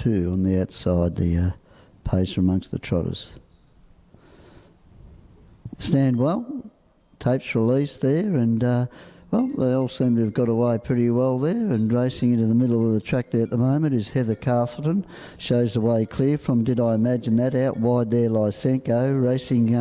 2 on the outside, the pacer amongst the trotters. Stand well, tapes released there, and well, they all seem to have got away pretty well there, and racing into the middle of the track there at the moment is Heather Castleton. Shows the way clear from Did I Imagine That. Out wide there, Lysenko. Racing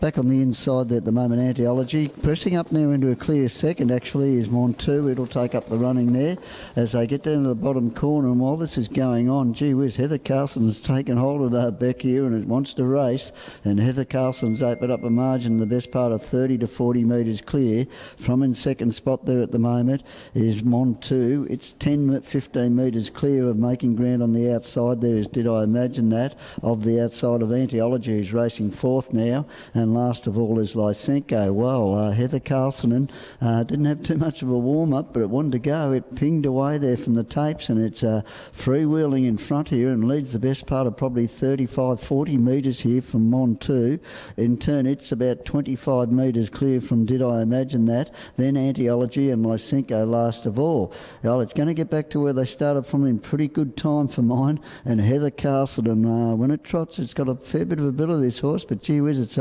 back on the inside there at the moment, Antiology. Pressing up now into a clear second, actually, is Montu. It'll take up the running there as they get down to the bottom corner. And while this is going on, gee whiz, Heather Castleton's taken hold of that back here and it wants to race. And Heather Castleton's opened up a margin, the best part of 30 to 40 metres clear. From in second spot there at the moment is Montu. It's 15 metres clear of making ground on the outside. There is Did I Imagine That, of the outside of Antiology, who's racing fourth now. And last of all is Lysenko. Well, Heather Castleton didn't have too much of a warm-up, but it wanted to go. It pinged away there from the tapes, and it's freewheeling in front here and leads the best part of probably 35, 40 metres here from Montu. In turn, it's about 25 metres clear from Did I Imagine That. Then Antiology and Lysenko last of all. Well, it's going to get back to where they started from in pretty good time for mine. And Heather Castleton, when it trots, it's got a fair bit of ability, this horse, but gee whiz, it's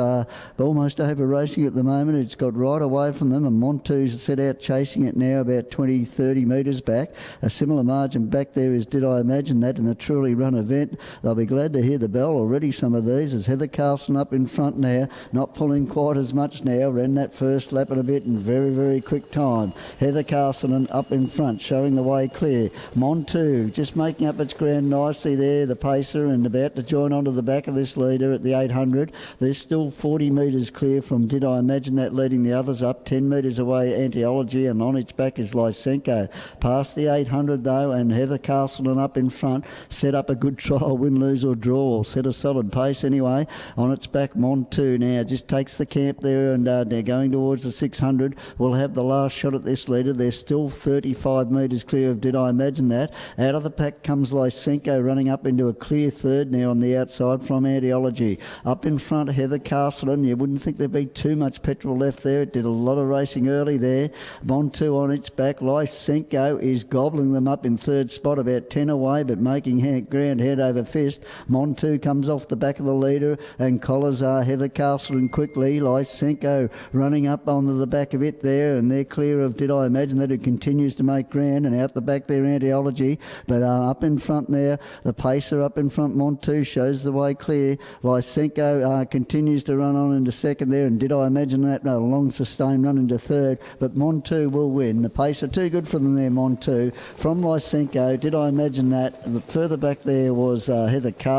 almost over racing at the moment. It's got right away from them, and Montu's set out chasing it now about 20, 30 metres back. A similar margin back there is Did I Imagine That in the truly run event. They'll be glad to hear the bell already, some of these, as Heather Castleton up in front now, not pulling quite as much now. Ran that first lap in a bit in very, very quick time. Heather Castleton up in front, showing the way clear. Montu just making up its ground nicely there, the pacer, and about to join onto the back of this leader at the 800. There's still 40 metres clear from Did I Imagine That, leading the others up. 10 metres away, Antiology, and on its back is Lysenko. Past the 800 though, and Heather Castleton up in front. Set up a good trial, win, lose or draw, or set a solid pace anyway. On its back, Montu now just takes the camp there, and they're going towards the 600. We'll have the last shot at this leader. They're still 35 metres clear of Did I Imagine That. Out of the pack comes Lysenko, running up into a clear third now on the outside from Antiology. Up in front, Heather Castleton. You wouldn't think there'd be too much petrol left there. It did a lot of racing early there. Montu on its back. Lysenko is gobbling them up in third spot, about 10 away, but making ground head over fist. Montu comes off the back of the leader and collars Heather Castleton quickly. Lysenko running up onto the back of it there, and they're clear of Did I Imagine That, it continues to make ground, and out the back there Antiology. But up in front there, the pacer up in front, Montu, shows the way clear. Lysenko continues to run on into second there, and Did I Imagine That, a long sustained run into third, but Montu will win. The pacer too good for them there, Montu. From Lysenko, Did I Imagine That. Further back there was Heather Castleton.